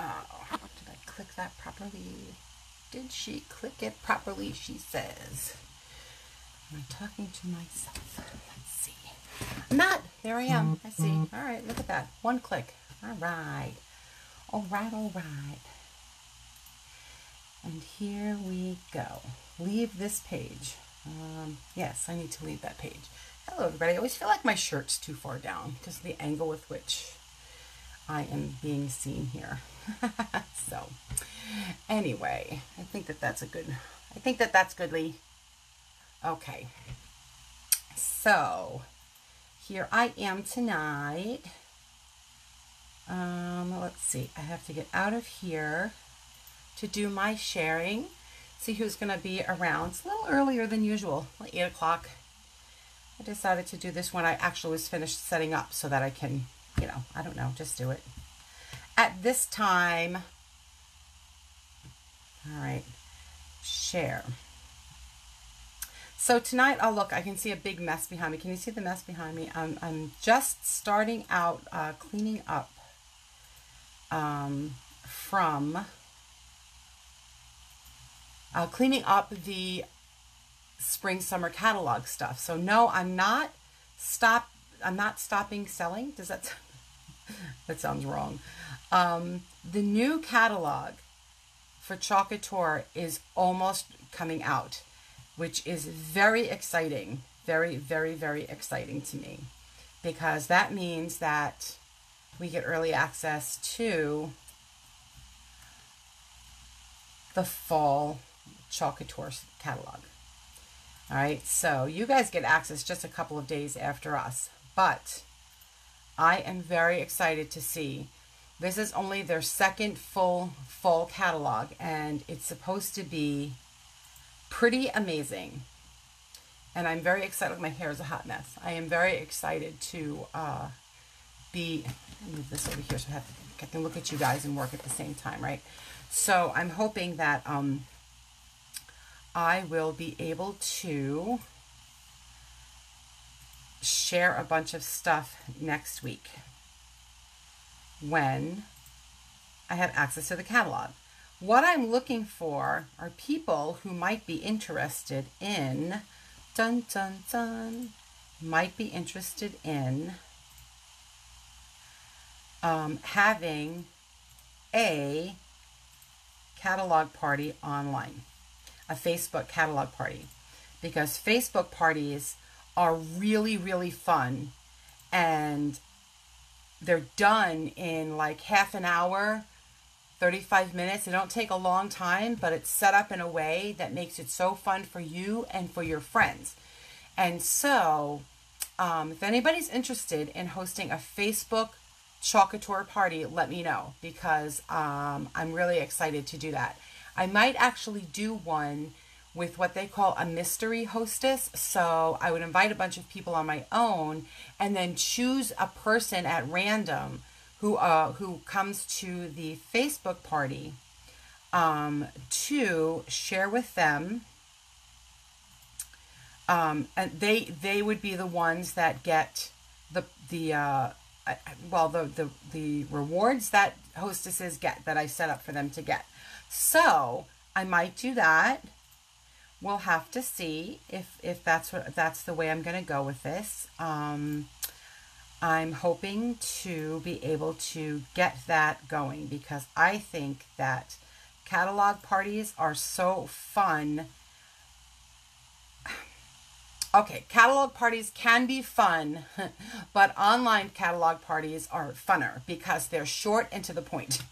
Oh, did I click that properly? Did she click it properly, she says. Am I talking to myself? Let's see. I'm not. There I am. I see. All right, look at that. One click. All right. All right, all right. And here we go. Leave this page. Yes, I need to leave that page. Hello, everybody. I always feel like my shirt's too far down because of the angle with which I am being seen here. So, anyway, I think that's goodly. Okay. So, here I am tonight. Let's see. I have to get out of here to do my sharing. See who's going to be around. It's a little earlier than usual, like 8 o'clock. I decided to do this when I actually was finished setting up so that I can, I don't know, just do it. At this time, all right, share. So tonight, oh look, I can see a big mess behind me. Can you see the mess behind me? I'm just starting out cleaning up cleaning up the spring summer catalog stuff. So no, I'm not stopping selling. Does that that sounds wrong. The new catalog for Chalk Couture is almost coming out, which is very exciting. Very, very, very exciting to me, because that means that we get early access to the fall Chalk Couture catalog. All right, so you guys get access just a couple of days after us, but I am very excited to see. This is only their second full fall catalog, and it's supposed to be pretty amazing. And I'm very excited. My hair is a hot mess. I am very excited to move this over here so I can look at you guys and work at the same time, right? So I'm hoping that I will be able to share a bunch of stuff next week when I have access to the catalog. What I'm looking for are people who might be interested in, might be interested in having a catalog party online, a Facebook catalog party, because Facebook parties are really, really fun, and they're done in like half an hour, 35 minutes. They don't take a long time, but it's set up in a way that makes it so fun for you and for your friends. And so if anybody's interested in hosting a Facebook Chalk Couture party, let me know, because I'm really excited to do that. I might actually do one with what they call a mystery hostess. So I would invite a bunch of people on my own and then choose a person at random who comes to the Facebook party to share with them. And they would be the ones that get the rewards that hostesses get, that I set up for them to get. So I might do that. We'll have to see if that's the way I'm going to go with this. I'm hoping to be able to get that going, because I think that catalog parties are so fun. Okay, catalog parties can be fun, but online catalog parties are funner because they're short and to the point.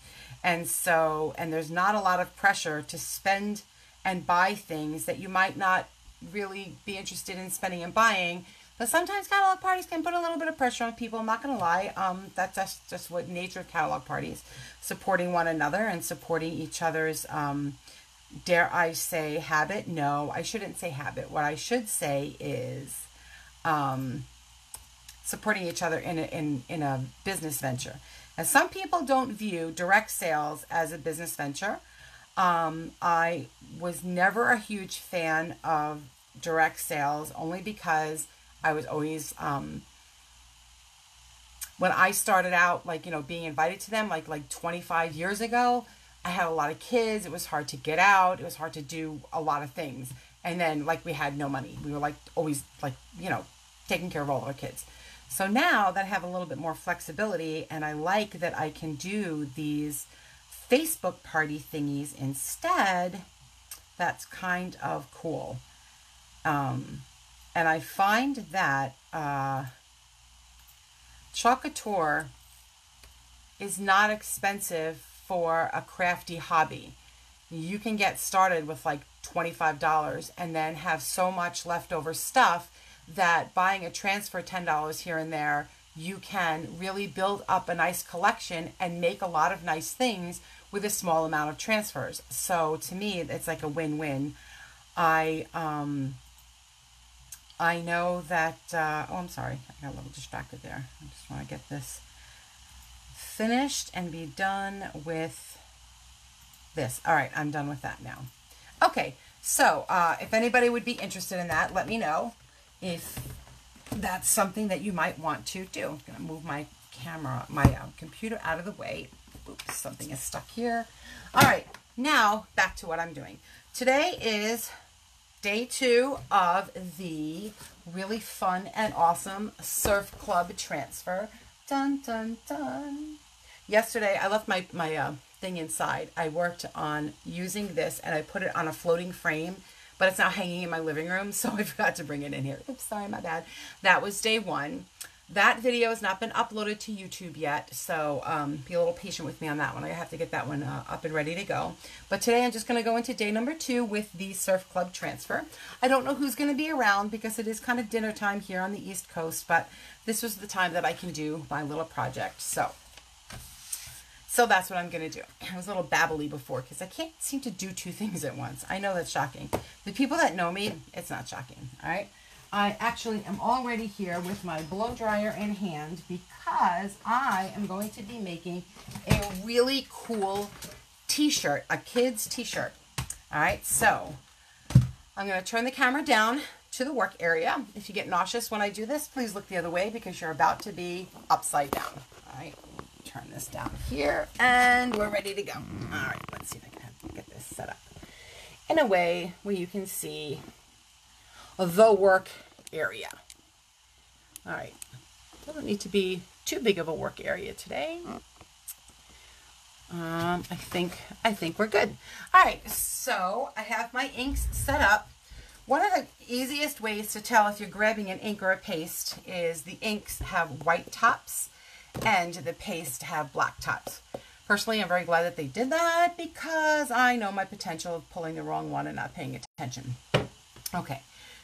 And there's not a lot of pressure to spend and buy things that you might not really be interested in spending and buying. But sometimes catalog parties can put a little bit of pressure on people. I'm not going to lie. That's just what nature of catalog parties, supporting one another and supporting each other's, dare I say, habit? No, I shouldn't say habit. What I should say is supporting each other in a business venture. And some people don't view direct sales as a business venture. I was never a huge fan of direct sales, only because I was always When I started out, like, you know, being invited to them, like 25 years ago, I had a lot of kids. It was hard to get out. It was hard to do a lot of things. And then, like, we had no money. We were, like, always, like, you know, taking care of all of our kids. So now that I have a little bit more flexibility and I like that I can do these Facebook party thingies instead, that's kind of cool. And I find that Chalk Couture is not expensive for a crafty hobby. You can get started with like $25 and then have so much leftover stuff that buying a transfer $10 here and there, you can really build up a nice collection and make a lot of nice things with a small amount of transfers. So to me, it's like a win-win. I know that, oh, I'm sorry, I got a little distracted there. I just want to get this finished and be done with this. All right, I'm done with that now. Okay, so if anybody would be interested in that, let me know if that's something that you might want to do. I'm going to move my camera, my computer out of the way. Oops, something is stuck here. All right, now back to what I'm doing. Today is day 2 of the really fun and awesome Surf Club transfer. Dun, dun, dun. Yesterday, I left my thing inside. I worked on using this and I put it on a floating frame, but it's now hanging in my living room, so I forgot to bring it in here. Oops, sorry, my bad. That was day 1. That video has not been uploaded to YouTube yet, so be a little patient with me on that one. I have to get that one up and ready to go. But today I'm just going to go into day number 2 with the Surf Club transfer. I don't know who's going to be around because it is kind of dinner time here on the East Coast, but this was the time that I can do my little project. So that's what I'm going to do. I was a little babbly before because I can't seem to do 2 things at once. I know that's shocking. The people that know me, it's not shocking, all right? I actually am already here with my blow dryer in hand because I am going to be making a really cool t-shirt, a kid's t-shirt. All right, so I'm going to turn the camera down to the work area. If you get nauseous when I do this, please look the other way because you're about to be upside down. All right, turn this down here and we're ready to go. All right, let's see if I can get this set up in a way where you can see the work area. All right, doesn't need to be too big of a work area today. I think we're good. All right, so I have my inks set up. One of the easiest ways to tell if you're grabbing an ink or a paste is the inks have white tops and the paste have black tops. Personally, I'm very glad that they did that because I know my potential of pulling the wrong one and not paying attention. Okay.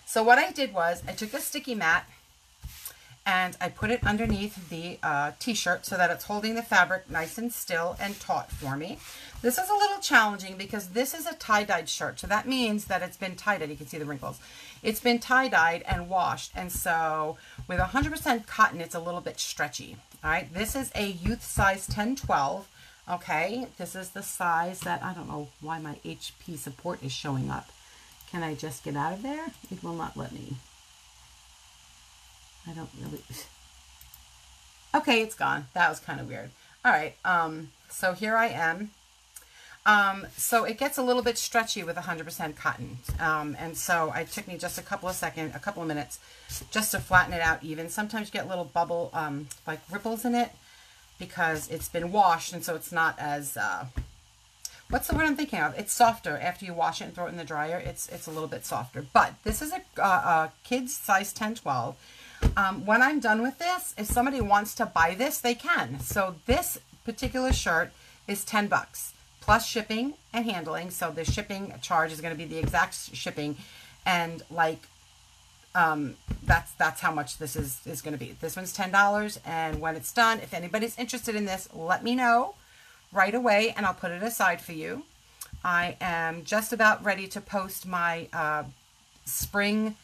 So what I did was I took a sticky mat and I put it underneath the t-shirt so that it's holding the fabric nice and still and taut for me. This is a little challenging because this is a tie-dyed shirt. So that means that it's been tie-dyed. You can see the wrinkles. It's been tie-dyed and washed. And so with 100% cotton, it's a little bit stretchy. All right. This is a youth size 10-12. Okay. This is the size that, I don't know why my HP support is showing up. Can I just get out of there? It will not let me. I don't really. Okay, it's gone. That was kind of weird. All right. So here I am. So it gets a little bit stretchy with 100% cotton. And so it took me just a couple of minutes just to flatten it out even. Sometimes you get little bubble, like ripples in it because it's been washed. And so it's not as, what's the word I'm thinking of? It's softer after you wash it and throw it in the dryer. It's a little bit softer. But this is a kid's size 10-12. When I'm done with this, if somebody wants to buy this, they can. So this particular shirt is $10 plus shipping and handling. So the shipping charge is going to be the exact shipping, and like that's how much this is going to be. This one's $10, and when it's done, if anybody's interested in this, let me know right away and I'll put it aside for you. I am just about ready to post my spring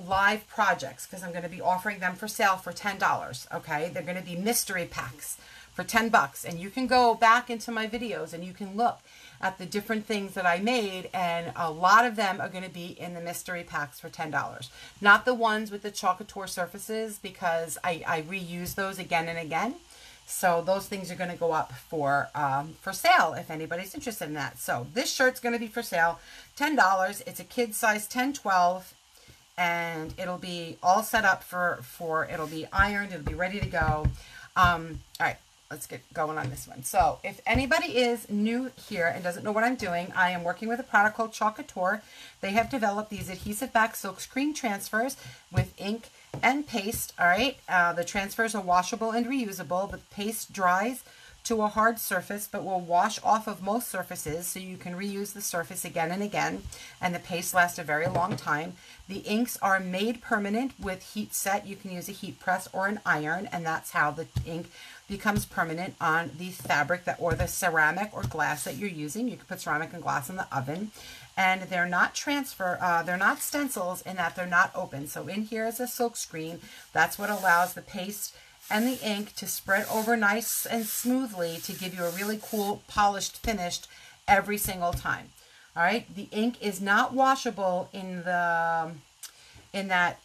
live projects because I'm going to be offering them for sale for $10. Okay, they're going to be mystery packs for $10, and you can go back into my videos and you can look at the different things that I made, and a lot of them are going to be in the mystery packs for $10. Not the ones with the Chalk Couture surfaces, because I reuse those again and again. So those things are going to go up for sale if anybody's interested in that. So this shirt's going to be for sale, $10. It's a kid size 10-12, and it'll be all set up for it'll be ironed, it'll be ready to go. All right, let's get going on this one. So if anybody is new here and doesn't know what I'm doing, I am working with a product called Chalk Couture. They have developed these adhesive back silk screen transfers with ink and paste. All right, the transfers are washable and reusable. The paste dries to a hard surface but will wash off of most surfaces, so you can reuse the surface again and again, and the paste lasts a very long time. The inks are made permanent with heat set. You can use a heat press or an iron, and that's how the ink becomes permanent on the fabric that, or the ceramic or glass that you're using. You can put ceramic and glass in the oven, and they're not they're not stencils in that they're not open. So in here is a silk screen. That's what allows the paste and the ink to spread over nice and smoothly to give you a really cool polished finished every single time. All right, the ink is not washable in that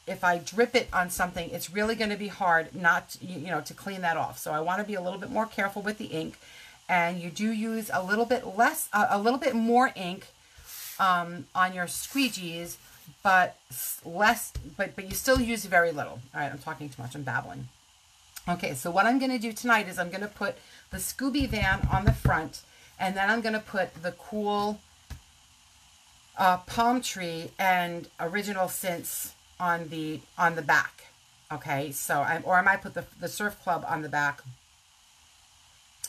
if I drip it on something, it's really going to be hard not to clean that off. So I want to be a little bit more careful with the ink, and you do use a little bit more ink on your squeegees, but you still use very little. All right, I'm talking too much, I'm babbling. Okay, so what I'm going to do tonight is I'm going to put the Scooby van on the front, and then I'm going to put the cool palm tree and original Since on the back. Okay, so I might put the surf club on the back.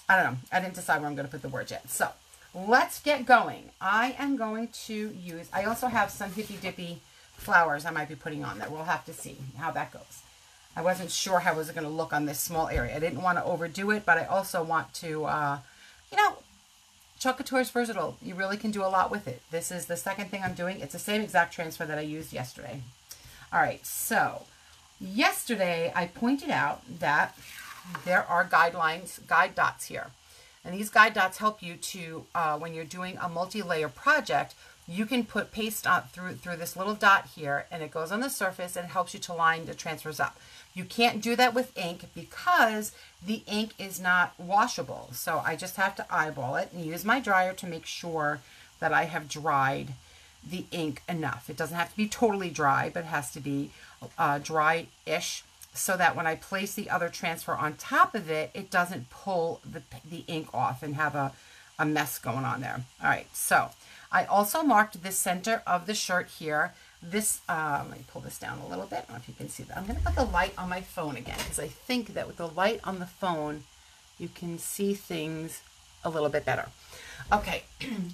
I don't know. I didn't decide where I'm going to put the words yet. So let's get going. I am going to use, I also have some hippy dippy flowers I might be putting on there. We'll have to see how that goes. I wasn't sure how it was going to look on this small area. I didn't want to overdo it, but I also want to, Chalk Couture is versatile. You really can do a lot with it. This is the second thing I'm doing. It's the same exact transfer that I used yesterday. All right, so yesterday I pointed out that there are guide dots here. And these guide dots help you to, when you're doing a multi-layer project, you can put paste on through this little dot here, and it goes on the surface and it helps you to line the transfers up. You can't do that with ink because the ink is not washable. So I just have to eyeball it and use my dryer to make sure that I have dried the ink enough. It doesn't have to be totally dry, but it has to be dry-ish, so that when I place the other transfer on top of it, it doesn't pull the ink off and have a mess going on there. All right, so I also marked the center of the shirt here. This, let me pull this down a little bit. I don't know if you can see that. I'm going to put the light on my phone again, because I think that with the light on the phone, you can see things a little bit better. Okay,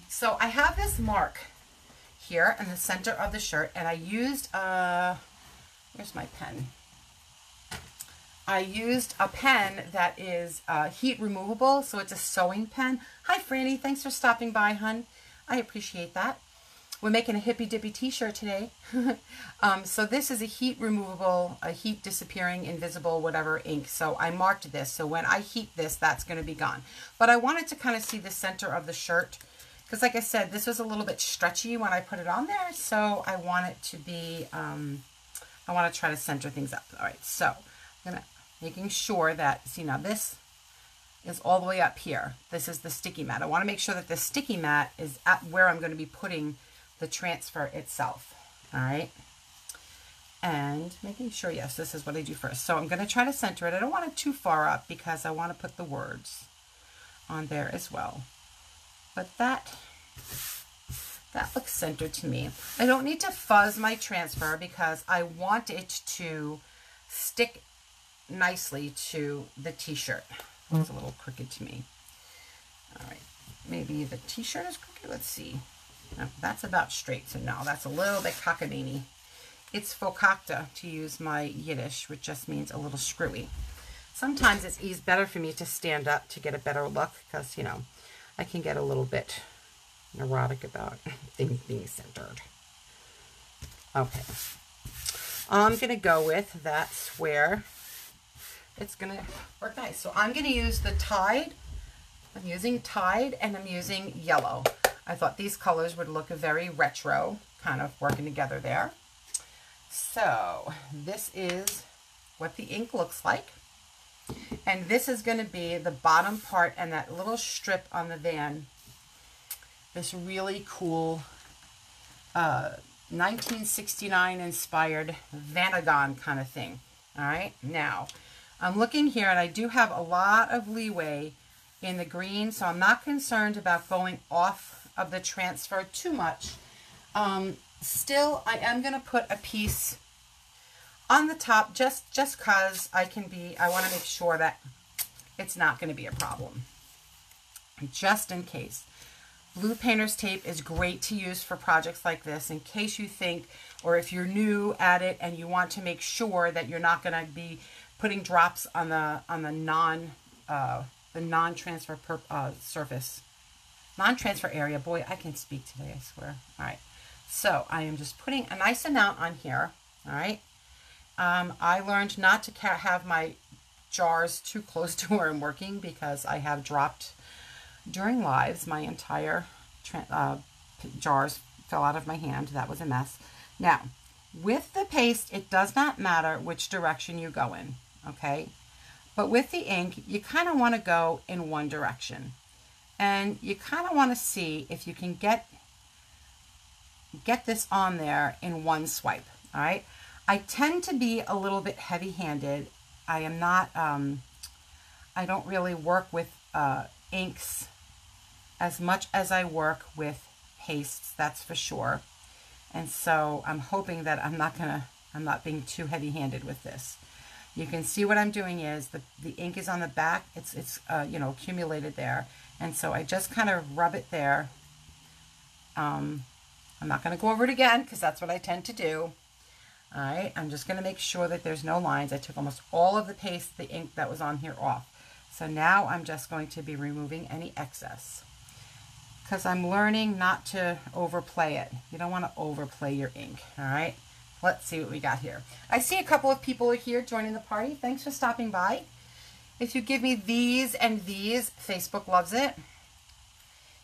so I have this mark here in the center of the shirt, and I used, where's my pen? I used a pen that is heat removable, so it's a sewing pen. Hi, Franny. Thanks for stopping by, hun. I appreciate that. We're making a hippy dippy t-shirt today. So this is a heat removable, a heat disappearing, invisible, whatever ink. So I marked this. So when I heat this, that's going to be gone. But I wanted to kind of see the center of the shirt, because like I said, this was a little bit stretchy when I put it on there. So I want it to be, I want to try to center things up. All right, so I'm going to, making sure that, see now this is all the way up here. This is the sticky mat. I want to make sure that the sticky mat is at where I'm going to be putting the transfer itself. All right. And making sure, yes, this is what I do first. So I'm going to try to center it. I don't want it too far up because I want to put the words on there as well. But that looks centered to me. I don't need to fuzz my transfer because I want it to stick nicely to the t-shirt. It's a little crooked to me. All right, maybe the t-shirt is crooked. Let's see. No, that's about straight. So no, that's a little bit cockamamie. It's fokakta, to use my Yiddish, which just means a little screwy. Sometimes it's better for me to stand up to get a better look because, you know, I can get a little bit neurotic about things being centered. Okay. I'm going to go with that's where it's going to work nice. So I'm going to use the Tide. I'm using Tide and I'm using yellow. I thought these colors would look very retro, kind of working together there. So this is what the ink looks like. And this is going to be the bottom part and that little strip on the van. This really cool 1969 inspired Vanagon kind of thing. All right, now I'm looking here and I do have a lot of leeway in the green, so I'm not concerned about going off of the transfer too much. Still, I am going to put a piece on the top just because I want to make sure that it's not going to be a problem, just in case. Blue painter's tape is great to use for projects like this in case you think, or if you're new at it and you want to make sure that you're not going to be putting drops on the non-transfer surface, non-transfer area. Boy, I can speak today, I swear. All right, so I am just putting a nice amount on here. All right, I learned not to have my jars too close to where I'm working because I have dropped during lives. My entire jars fell out of my hand. That was a mess. Now, with the paste, it does not matter which direction you go in, okay? But with the ink, you kind of want to go in one direction. And you kind of want to see if you can get this on there in one swipe, all right? I tend to be a little bit heavy-handed. I am not, I don't really work with inks as much as I work with pastes, that's for sure. And so I'm hoping that I'm not being too heavy-handed with this. You can see what I'm doing is the ink is on the back. It's you know, accumulated there. And so I just kind of rub it there. I'm not going to go over it again because that's what I tend to do. All right, I'm just going to make sure that there's no lines. I took almost all of the paste, the ink that was on here off. So now I'm just going to be removing any excess, because I'm learning not to overplay it. You don't want to overplay your ink, all right? Let's see what we got here. I see a couple of people are here joining the party. Thanks for stopping by. If you give me these and these, Facebook loves it.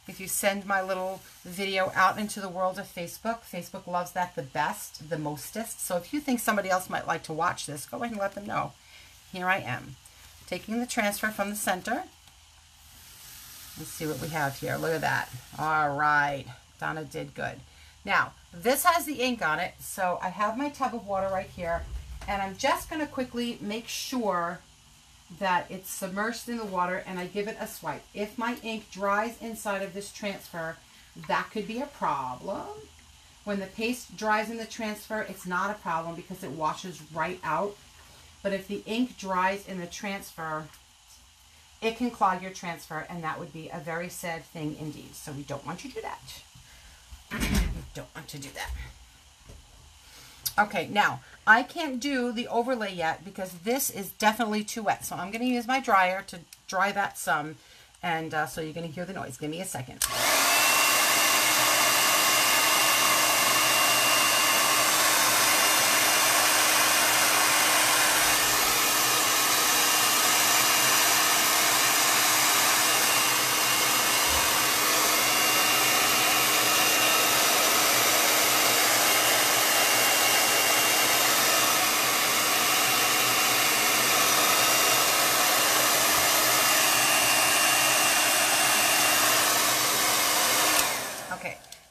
If you send my little video out into the world of Facebook, Facebook loves that the best, the mostest. So if you think somebody else might like to watch this, go ahead and let them know. Here I am, taking the transfer from the center. Let's see what we have here. Look at that. All right. Donna did good. Now, this has the ink on it, so I have my tub of water right here, and I'm just going to quickly make sure that it's submerged in the water and I give it a swipe. If my ink dries inside of this transfer, that could be a problem. When the paste dries in the transfer, it's not a problem because it washes right out. But if the ink dries in the transfer, it can clog your transfer, and that would be a very sad thing indeed. So we don't want to do that. We don't want to do that. Okay, now, I can't do the overlay yet because this is definitely too wet. So I'm going to use my dryer to dry that some, and so you're going to hear the noise. Give me a second.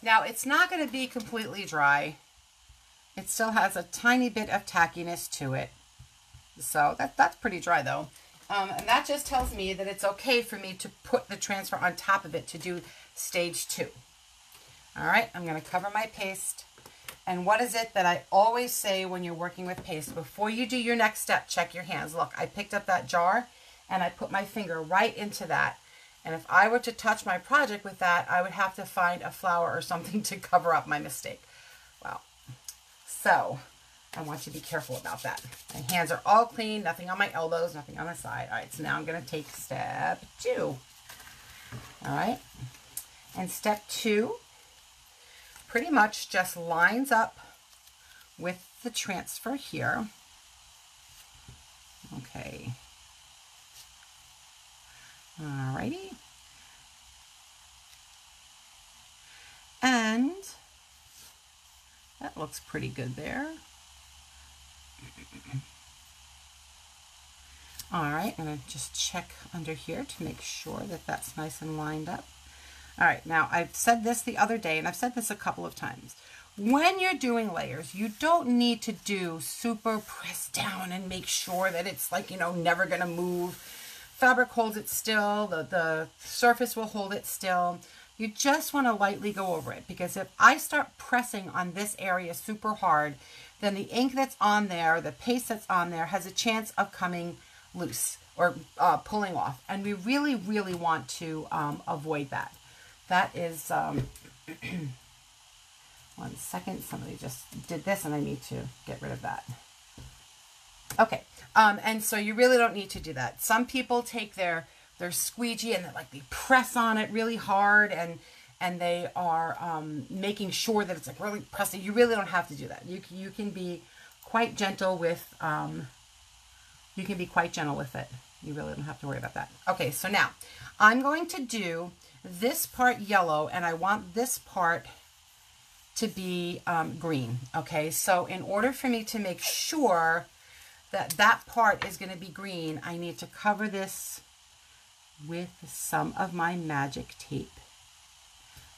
Now, it's not going to be completely dry. It still has a tiny bit of tackiness to it. So that's pretty dry, though. And that just tells me that it's okay for me to put the transfer on top of it to do stage 2. All right, I'm going to cover my paste. And what is it that I always say when you're working with paste? Before you do your next step, check your hands. Look, I picked up that jar and I put my finger right into that. And if I were to touch my project with that, I would have to find a flower or something to cover up my mistake. Well, so I want you to be careful about that. My hands are all clean, nothing on my elbows, nothing on the side. All right, so now I'm going to take step 2. All right, and step 2 pretty much just lines up with the transfer here. Okay. Alrighty. looks pretty good there. All right, I'm going to just check under here to make sure that that's nice and lined up. All right, now I've said this the other day, and I've said this a couple of times. When you're doing layers, you don't need to do super press down and make sure that it's like, you know, never going to move. Fabric holds it still, the surface will hold it still. You just want to lightly go over it, because if I start pressing on this area super hard, then the ink that's on there, the paste that's on there, has a chance of coming loose or pulling off. And we really, really want to avoid that. That is, 1 second, somebody just did this and I need to get rid of that. Okay, and so you really don't need to do that. Some people take their squeegee and they press on it really hard, and they are making sure that it's like really pressing. You really don't have to do that. You can be quite gentle with it. You really don't have to worry about that. Okay, so now I'm going to do this part yellow, and I want this part to be green. Okay, so in order for me to make sure that that part is going to be green, I need to cover this with some of my magic tape,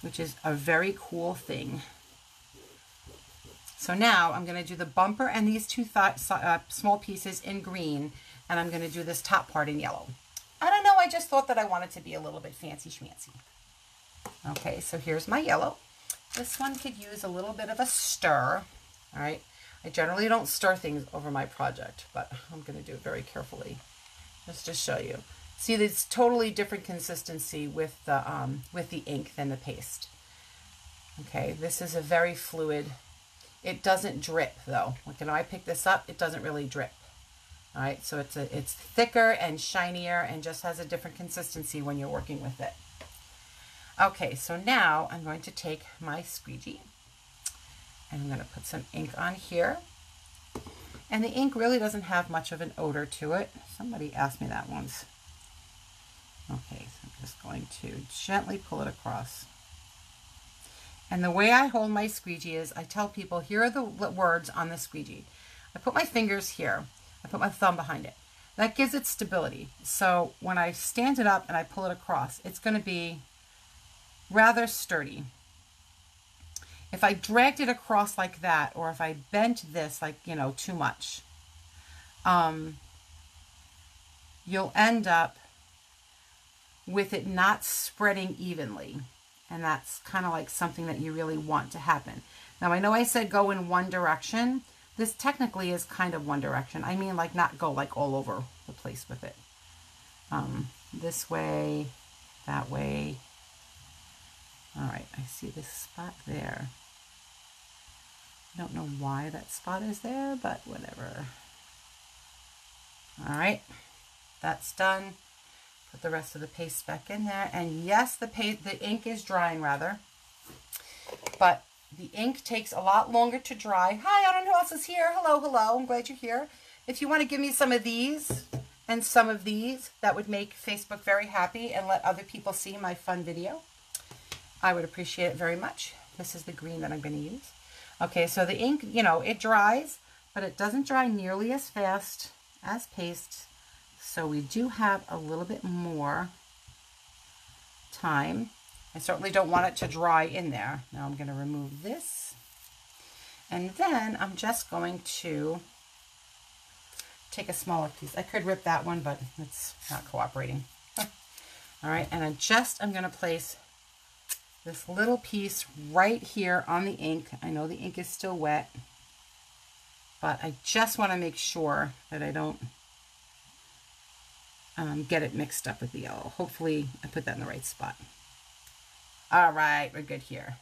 which is a very cool thing. So now I'm going to do the bumper and these two small pieces in green, and I'm going to do this top part in yellow. I don't know, I just thought that I wanted to be a little bit fancy schmancy. Okay, so here's my yellow. This one could use a little bit of a stir. All right, I generally don't stir things over my project, but I'm going to do it very carefully just to show you. See, there's totally different consistency with the ink than the paste. Okay, this is a very fluid. It doesn't drip though. Like, when I pick this up, it doesn't really drip. All right, so it's thicker and shinier and just has a different consistency when you're working with it. Okay, so now I'm going to take my squeegee and I'm going to put some ink on here. And the ink really doesn't have much of an odor to it. Somebody asked me that once. Okay, so I'm just going to gently pull it across. And the way I hold my squeegee is I tell people, here are the words on the squeegee. I put my fingers here. I put my thumb behind it. That gives it stability. So when I stand it up and I pull it across, it's going to be rather sturdy. If I dragged it across like that, or if I bent this like, you know, too much, you'll end up with it not spreading evenly. And that's kind of like something that you really want to happen. Now, I know I said go in one direction. This technically is kind of one direction. I mean, like, not go like all over the place with it. This way, that way. All right, I see this spot there. I don't know why that spot is there, but whatever. All right, that's done. Put the rest of the paste back in there. And yes, the ink is drying rather, but the ink takes a lot longer to dry. Hi, I don't know who else is here. Hello, hello. I'm glad you're here. If you want to give me some of these and some of these, that would make Facebook very happy and let other people see my fun video. I would appreciate it very much. This is the green that I'm going to use. Okay, so the ink, you know, it dries, but it doesn't dry nearly as fast as paste. So we do have a little bit more time. I certainly don't want it to dry in there. Now I'm going to remove this. And then I'm just going to take a smaller piece. I could rip that one, but it's not cooperating. All right, and I'm going to place this little piece right here on the ink. I know the ink is still wet, but I just want to make sure that I don't get it mixed up with the yellow. Hopefully I put that in the right spot. All right, we're good here.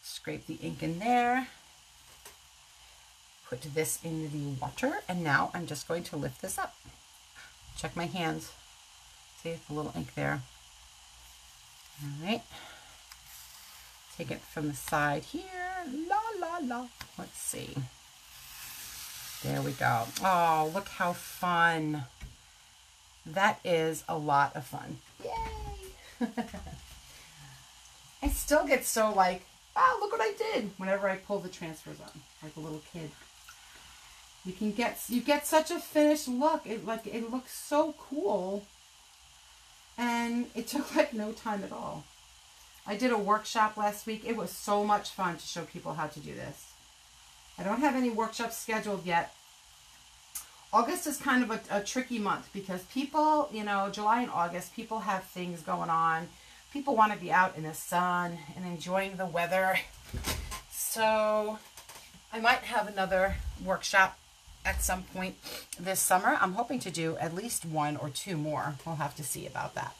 Scrape the ink in there. Put this in the water, and now I'm just going to lift this up. Check my hands. See, the little ink there. All right. Take it from the side here. La, la, la. Let's see. There we go. Oh, look how fun. That is a lot of fun. Yay! I still get so like wow, look what I did. Whenever I pull the transfers on, like a little kid. You get such a finished look. It looks so cool. And it took like no time at all. I did a workshop last week. It was so much fun to show people how to do this. I don't have any workshops scheduled yet. August is kind of a tricky month because people, you know, July and August, people have things going on. People want to be out in the sun and enjoying the weather. So I might have another workshop at some point this summer. I'm hoping to do at least 1 or 2 more. We'll have to see about that.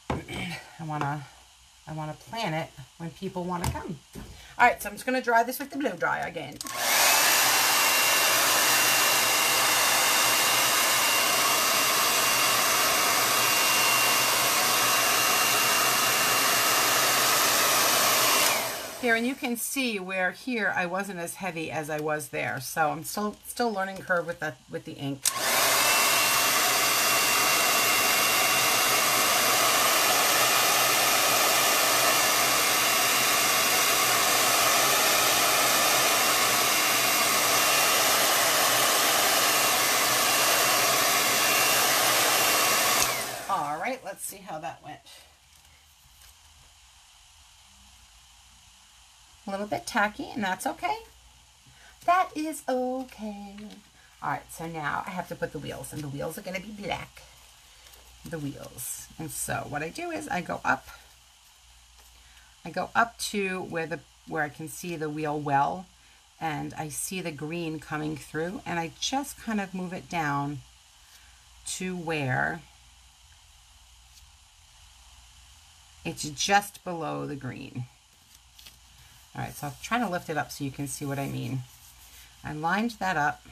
I want to plan it when people want to come. All right, so I'm just going to dry this with the blow dryer again. Here, and you can see where here I wasn't as heavy as I was there. So I'm still learning curve with the ink. All right, let's see how that went. A little bit tacky, and that's okay. That is okay. All right, so now I have to put the wheels, and the wheels are going to be black. The wheels. And so what I do is I go up to where I can see the wheel well, and I see the green coming through, and I just kind of move it down to where it's just below the green. All right, so I'm trying to lift it up so you can see what I mean. I lined that up.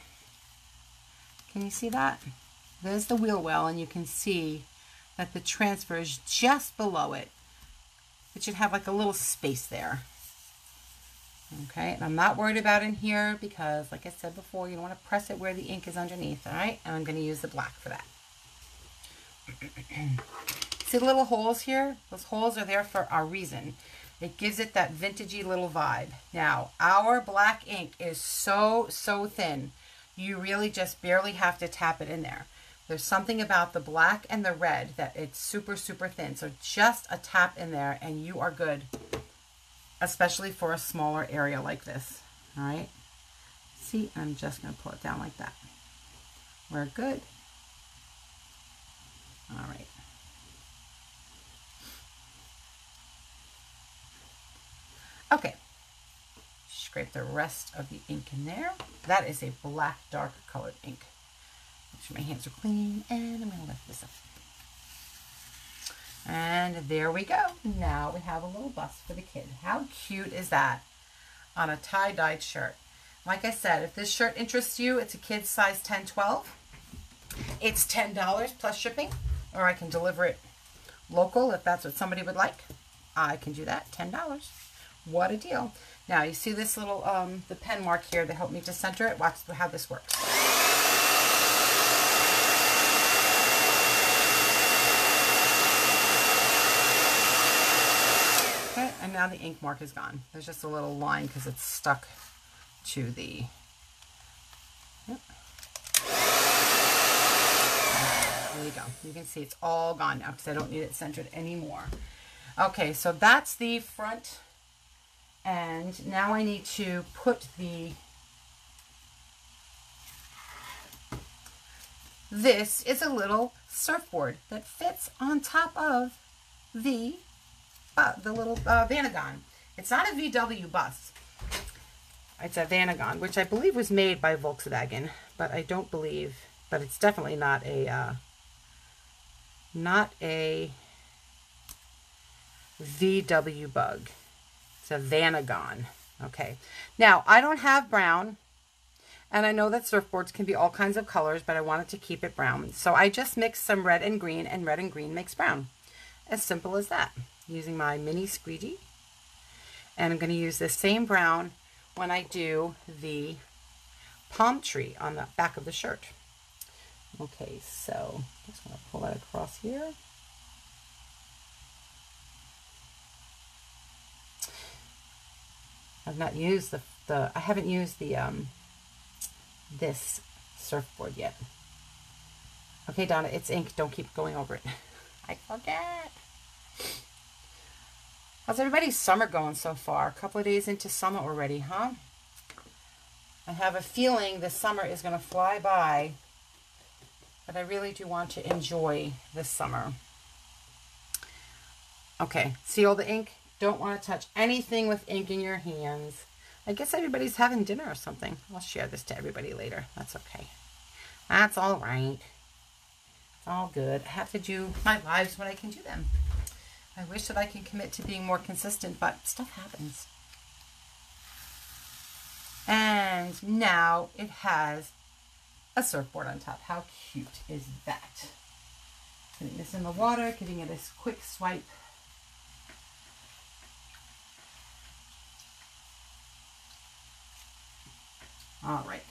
Can you see that? There's the wheel well, and you can see that the transfer is just below it. It should have like a little space there. Okay, and I'm not worried about in here because, like I said before, you don't want to press it where the ink is underneath, all right? And I'm going to use the black for that. See the little holes here? Those holes are there for a reason. It gives it that vintagey little vibe. Now, our black ink is so thin. You really just barely have to tap it in there. There's something about the black and the red that it's super thin. So just a tap in there and you are good, especially for a smaller area like this. All right. See, I'm just going to pull it down like that. We're good. All right. Okay, scrape the rest of the ink in there. That is a black, dark colored ink. Make sure my hands are clean, and I'm going to lift this up. And there we go. Now we have a little bust for the kid. How cute is that on a tie-dyed shirt? Like I said, if this shirt interests you, it's a kid's size 10-12. It's $10 plus shipping, or I can deliver it local if that's what somebody would like. I can do that, $10. What a deal. Now you see this little the pen mark here to help me to center it. Watch how this works. Okay, and now the ink mark is gone. There's just a little line because it's stuck to the There you go. You can see it's all gone now because I don't need it centered anymore. Okay, so that's the front. And now I need to put this is a little surfboard that fits on top of the little Vanagon. It's not a VW bus. It's a Vanagon, which I believe was made by Volkswagen, but I don't believe, but it's definitely not a VW bug. It's a Vanagon. Okay. Now, I don't have brown, and I know that surfboards can be all kinds of colors, but I wanted to keep it brown. So I just mixed some red and green, and red and green makes brown. As simple as that. Using my mini squeegee. And I'm going to use the same brown when I do the palm tree on the back of the shirt. Okay, so I'm just going to pull that across here. I've not used I haven't used the, this surfboard yet. Okay, Donna, it's ink. Don't keep going over it. I forget. How's everybody's summer going so far? A couple of days into summer already, huh? I have a feeling this summer is going to fly by, but I really do want to enjoy this summer. Okay, see all the ink? Don't want to touch anything with ink in your hands. I guess everybody's having dinner or something. I'll share this to everybody later. That's okay. That's all right. It's all good. I have to do my lives when I can do them. I wish that I could commit to being more consistent, but stuff happens. And now it has a surfboard on top. How cute is that? Putting this in the water, giving it a quick swipe. All right.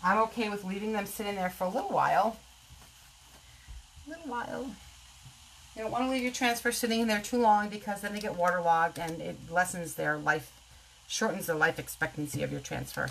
I'm okay with leaving them sitting there for a little while. You don't want to leave your transfer sitting in there too long, because then they get waterlogged and it lessens their life, shortens the life expectancy of your transfer.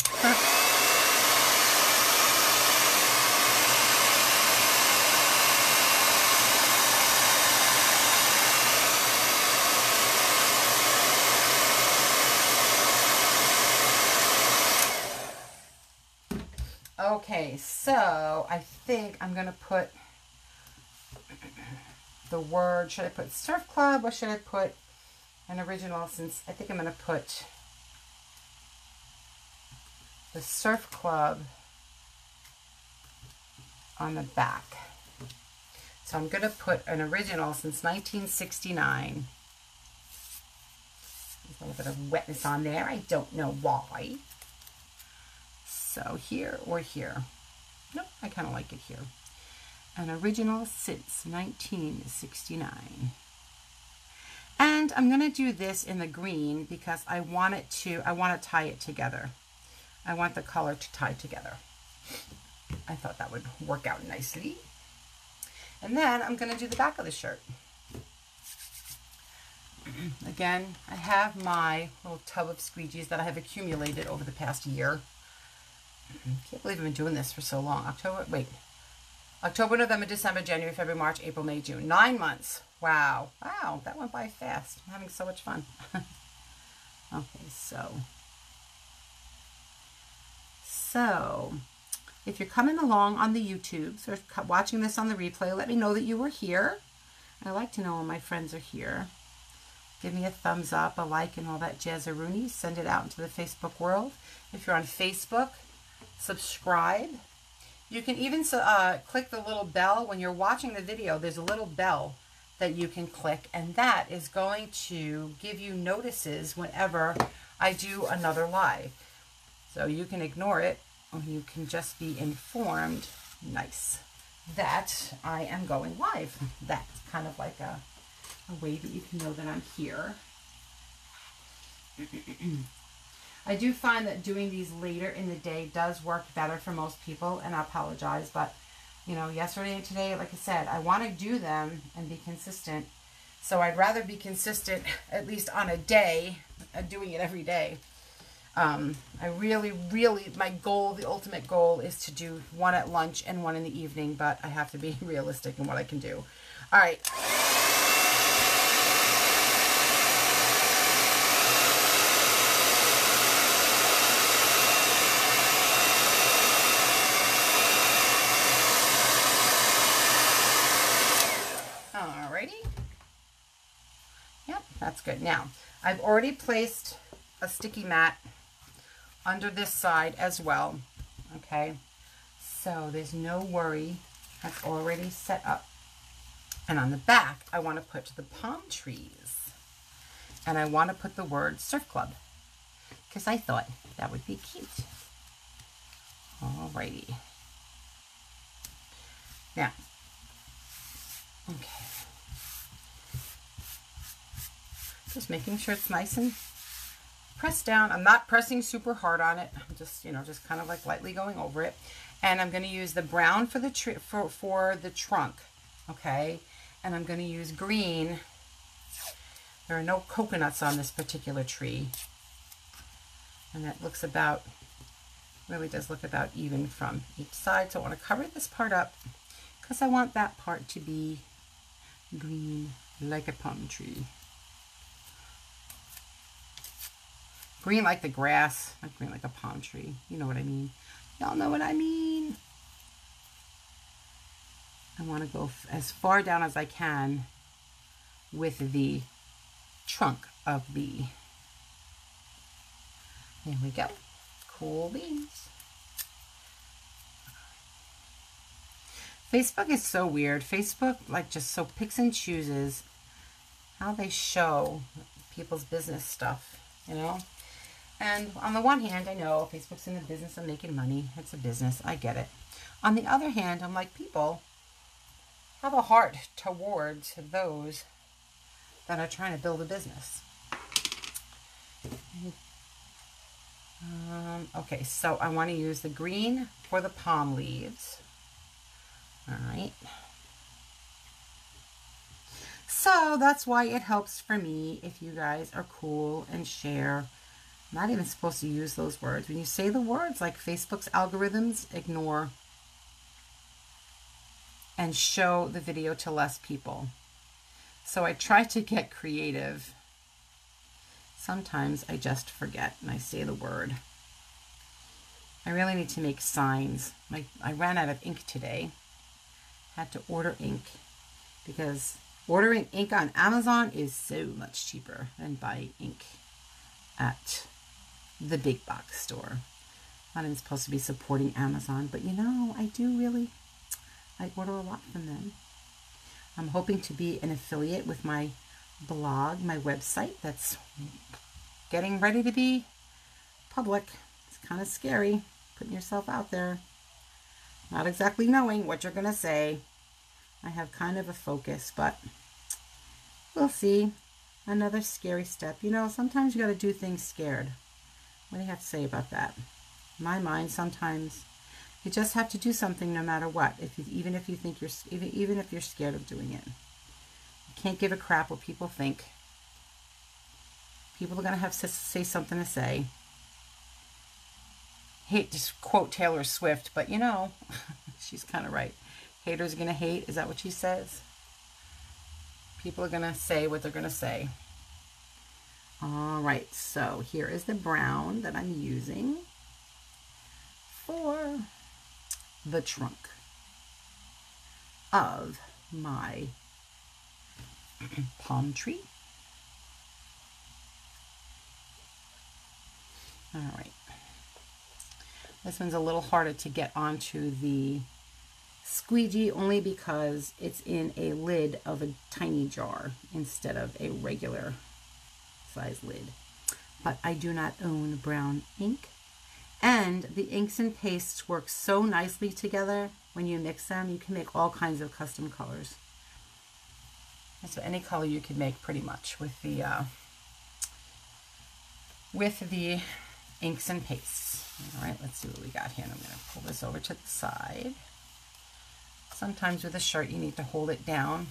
Okay, so I think I'm going to put the word, should I put Surf Club or should I put an original, since I think I'm going to put the Surf Club on the back. So I'm going to put an original since 1969. There's a little bit of wetness on there. I don't know why. So here or here. Nope, I kind of like it here. An original since 1969. And I'm going to do this in the green because I want to tie it together. I want the color to tie together. I thought that would work out nicely. And then I'm going to do the back of the shirt. Again, I have my little tub of squeegees that I have accumulated over the past year. Can't believe I've been doing this for so long. October, November, December, January, February, March, April, May, June. 9 months. Wow. Wow, that went by fast. I'm having so much fun. Okay, so if you're coming along on the YouTubes or watching this on the replay, let me know that you were here. I like to know when my friends are here. Give me a thumbs up, a like, and all that jazzaroony. Send it out into the Facebook world. If you're on Facebook, subscribe. You can even click the little bell. When you're watching the video, there's a little bell that you can click, and that is going to give you notices whenever I do another live. So you can ignore it, or you can just be informed, nice, that I am going live. That's kind of like a way that you can know that I'm here. I do find that doing these later in the day does work better for most people, and I apologize, but you know, yesterday and today, like I said, I want to do them and be consistent. So I'd rather be consistent at least on a day, doing it every day. I really, my goal, the ultimate goal, is to do one at lunch and one in the evening, but I have to be realistic in what I can do. All right. That's good. Now, I've already placed a sticky mat under this side as well. Okay, so there's no worry. That's already set up. And on the back, I want to put the palm trees. And I want to put the word Surf Club, because I thought that would be cute. Alrighty. Now, okay. Just making sure it's nice and pressed down. I'm not pressing super hard on it. I'm just, you know, just kind of like lightly going over it. And I'm going to use the brown for the for the trunk, okay? And I'm going to use green, There are no coconuts on this particular tree. And it looks about, really does look about even from each side. So I want to cover this part up because I want that part to be green like a palm tree. Green like the grass, not green like a palm tree. You know what I mean. Y'all know what I mean. I want to go as far down as I can with the trunk of the, there we go, cool beans. Facebook is so weird. Facebook like just so picks and chooses how they show people's business stuff, you know? And on the one hand, I know Facebook's in the business of making money. It's a business. I get it. On the other hand, I'm like, people have a heart towards those that are trying to build a business. Okay, so I want to use the green for the palm leaves. All right. So that's why it helps for me if you guys are cool and share. I'm not even supposed to use those words. When you say the words like Facebook's algorithms, ignore and show the video to less people. So I try to get creative. Sometimes I just forget and I say the word. I really need to make signs. I ran out of ink today. Had to order ink because ordering ink on Amazon is so much cheaper than buying ink at the big box store. I'm not supposed to be supporting Amazon, but you know, I do really. I order a lot from them. I'm hoping to be an affiliate with my blog, my website that's getting ready to be public. It's kind of scary putting yourself out there. Not exactly knowing what you're going to say. I have kind of a focus, but we'll see. Another scary step. You know, sometimes you got to do things scared. What do you have to say about that? In my mind, sometimes you just have to do something no matter what. Even if you think even if you're scared of doing it. You can't give a crap what people think. People are going to have to say something to say. Hate to quote Taylor Swift, but you know, she's kind of right. Haters are going to hate. Is that what she says? People are going to say what they're going to say. All right, so here is the brown that I'm using for the trunk of my palm tree. All right. This one's a little harder to get onto the squeegee only because it's in a lid of a tiny jar instead of a regular size lid. But I do not own brown ink. And the inks and pastes work so nicely together. When you mix them, you can make all kinds of custom colors. And so any color you can make pretty much with the inks and pastes. All right, let's see what we got here. And I'm going to pull this over to the side. Sometimes with a shirt, you need to hold it down,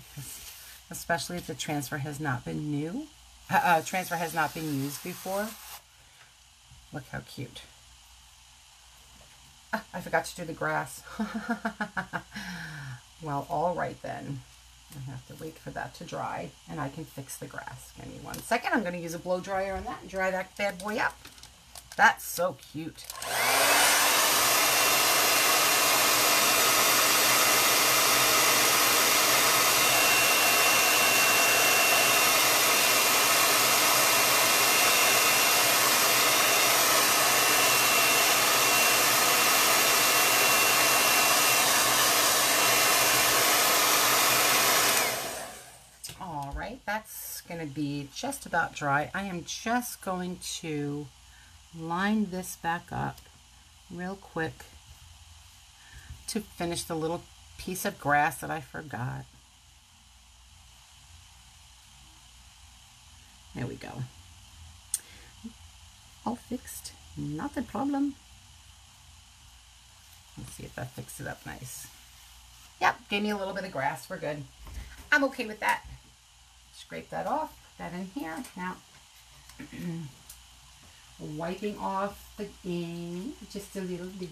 especially if the transfer has not been used before. Look how cute. Ah, I forgot to do the grass. Well, all right then. I have to wait for that to dry, and I can fix the grass. Give me 1 second. I'm going to use a blow dryer on that and dry that bad boy up. That's so cute. That's going to be just about dry. I am just going to line this back up real quick to finish the little piece of grass that I forgot. There we go. All fixed. Not a problem. Let's see if that fixed it up nice. Yep, gave me a little bit of grass. We're good. I'm okay with that. Scrape that off, that in here. Now, wiping off the ink just a little bit.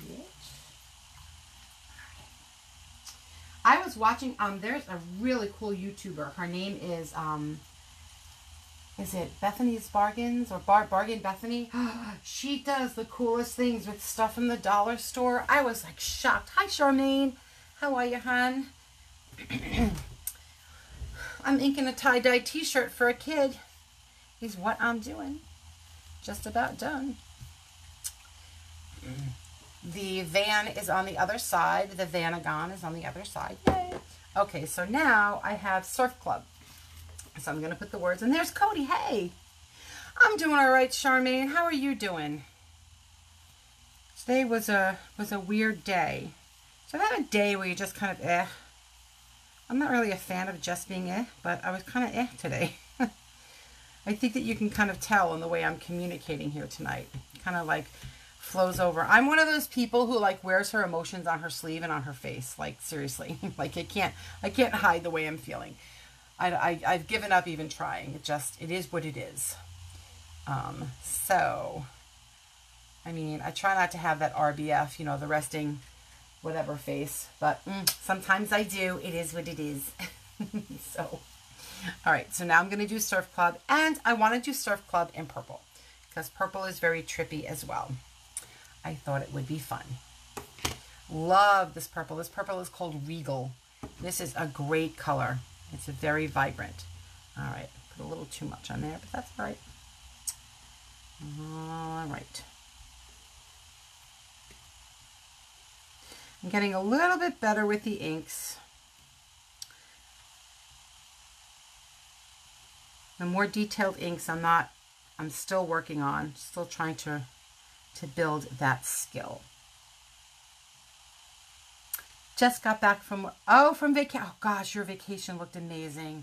I was watching, there's a really cool YouTuber. Her name is it Bethany's Bargains or Bargain Bethany? She does the coolest things with stuff from the dollar store. I was like shocked. Hi, Charmaine. How are you, hon? I'm inking a tie-dye t-shirt for a kid. Is what I'm doing. Just about done. The van is on the other side. The Vanagon is on the other side. Yay. Okay, so now I have Surf Club. So I'm going to put the words, and there's Cody. Hey, I'm doing all right, Charmaine. How are you doing? Today was a weird day. So I have a day where you just kind of I'm not really a fan of just being but I was kind of today. I think that you can kind of tell in the way I'm communicating here tonight. Kind of like flows over. I'm one of those people who like wears her emotions on her sleeve and on her face. Like seriously, like I can't hide the way I'm feeling. I've given up even trying. It is what it is. So, I mean, I try not to have that RBF, you know, the resting whatever face, but sometimes I do. It is what it is. So, all right, so now I'm going to do Surf Club, and I want to do Surf Club in purple because purple is very trippy as well. I thought it would be fun. Love this purple. This purple is called Regal. This is a great color. It's a very vibrant. All right, put a little too much on there, but that's all right. All right. I'm getting a little bit better with the inks. The more detailed inks I'm still working on, still trying to build that skill. Just got back from vacation. Oh gosh, your vacation looked amazing.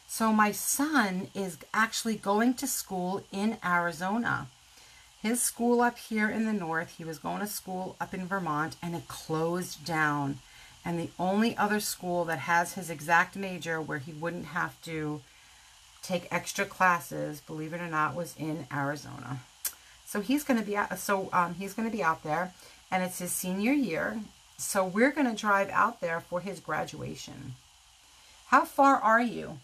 So my son is actually going to school in Arizona. His school up here in the north, he was going to school up in Vermont, and it closed down. And the only other school that has his exact major where he wouldn't have to take extra classes, believe it or not, was in Arizona. So he's going to be he's going to be out there, and it's his senior year. So we're going to drive out there for his graduation. How far are you?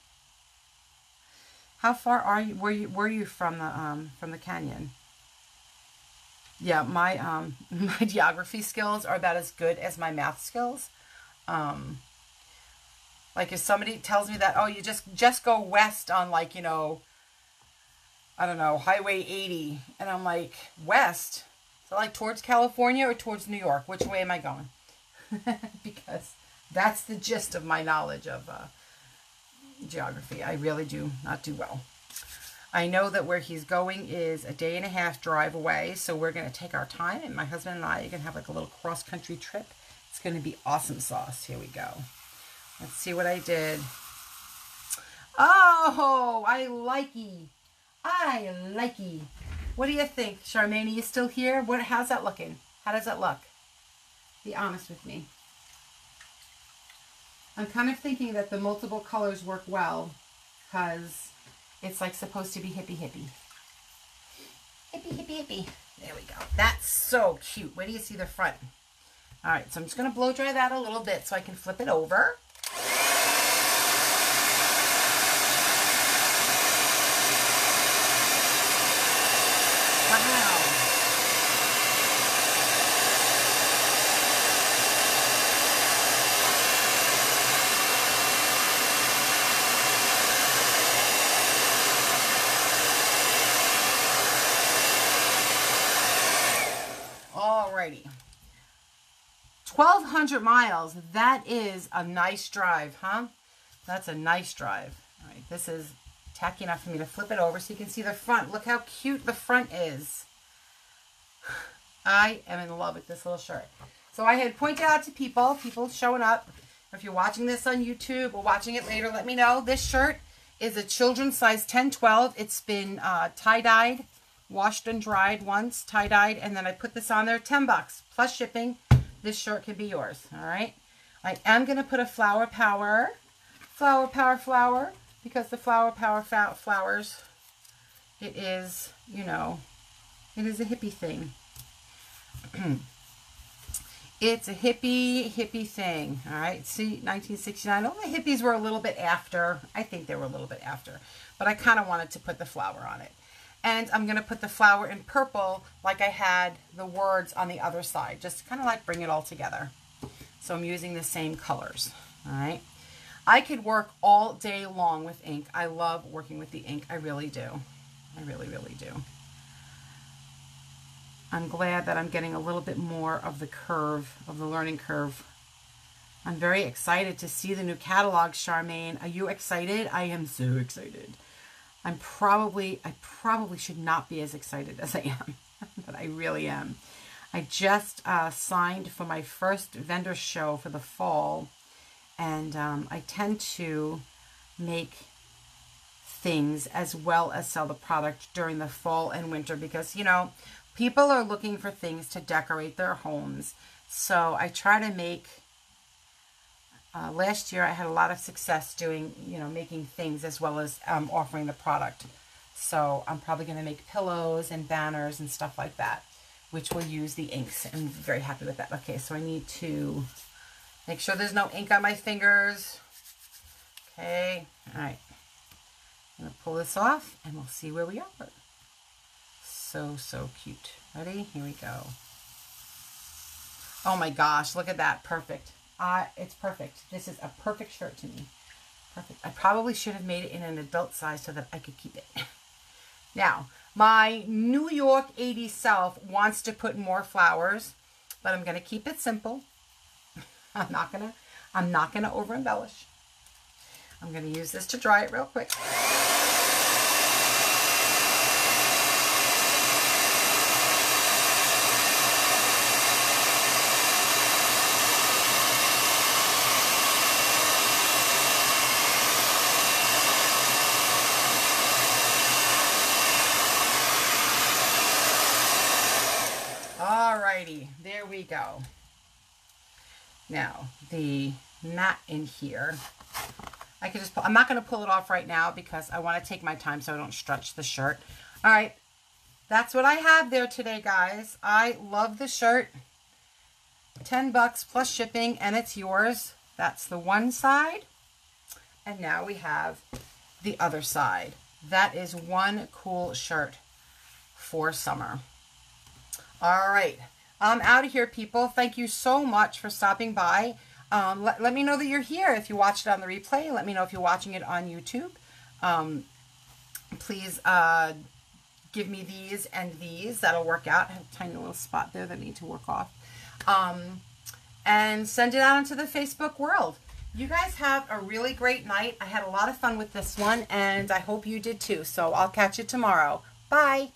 How far are you? Were you from the canyon? Yeah, my my geography skills are about as good as my math skills. Like if somebody tells me that, oh, you just go west on, like, you know, I don't know, Highway 80, and I'm like, west? So like towards California or towards New York? Which way am I going? Because that's the gist of my knowledge of geography. I really do not do well. I know that where he's going is a 1.5 day drive away, so we're going to take our time, and my husband and I are going to have like a little cross-country trip. It's going to be awesome sauce. Here we go. Let's see what I did. Oh, I likey. I likey. What do you think, Charmaine? Are you still here? How's that looking? How does that look? Be honest with me. I'm kind of thinking that the multiple colors work well because it's like supposed to be hippie hippie. Hippie hippie hippie. There we go. That's so cute. Where do you see the front? All right, so I'm just going to blow dry that a little bit so I can flip it over. Wow. Alrighty. 1,200 miles. That is a nice drive, huh? That's a nice drive. All right, this is tacky enough for me to flip it over so you can see the front. Look how cute the front is. I am in love with this little shirt. So I had pointed out to people showing up. If you're watching this on YouTube or watching it later, let me know. This shirt is a children's size 10-12. It's been tie-dyed, washed and dried once, tie-dyed, and then I put this on there, $10 plus shipping. This shirt can be yours, all right? I am going to put a flower power because the Flower Power flowers, it is, you know, it is a hippie thing. It's a hippie thing. All right. See, 1969. Oh, the hippies were a little bit after. I think they were a little bit after. But I kind of wanted to put the flower on it. And I'm going to put the flower in purple like I had the words on the other side. Just kind of like bring it all together. So I'm using the same colors. All right. I could work all day long with ink. I love working with the ink. I really do. I really, really do. I'm glad that I'm getting a little bit more of the curve, of the learning curve. I'm very excited to see the new catalog, Charmaine. Are you excited? I am so excited. I probably should not be as excited as I am, but I really am. I just signed for my first vendor show for the fall, and I tend to make things as well as sell the product during the fall and winter because, you know, people are looking for things to decorate their homes. So I try to make, last year I had a lot of success doing, you know, making things as well as offering the product. So I'm probably going to make pillows and banners and stuff like that, which will use the inks. I'm very happy with that. Okay, so I need to make sure there's no ink on my fingers. Okay, all right. I'm going to pull this off and we'll see where we are. So, so cute. Ready? Here we go. Oh my gosh, look at that. Perfect. It's perfect. This is a perfect shirt to me. Perfect. I probably should have made it in an adult size so that I could keep it. Now, my New York 80s self wants to put more flowers, but I'm going to keep it simple. I'm not going to over embellish. I'm going to use this to dry it real quick. Alrighty, there we go. Now, the mat in here, I could just pull, I'm not going to pull it off right now because I want to take my time so I don't stretch the shirt. All right, that's what I have there today, guys. I love the shirt. $10 plus shipping, and it's yours. That's the one side. And now we have the other side. That is one cool shirt for summer. All right, I'm out of here, people. Thank you so much for stopping by. Let me know that you're here. If you watched it on the replay, let me know if you're watching it on YouTube. Please give me these and these. That'll work out. I have a tiny little spot there that I need to work off. And send it out into the Facebook world. You guys have a really great night. I had a lot of fun with this one, and I hope you did too. So I'll catch you tomorrow. Bye.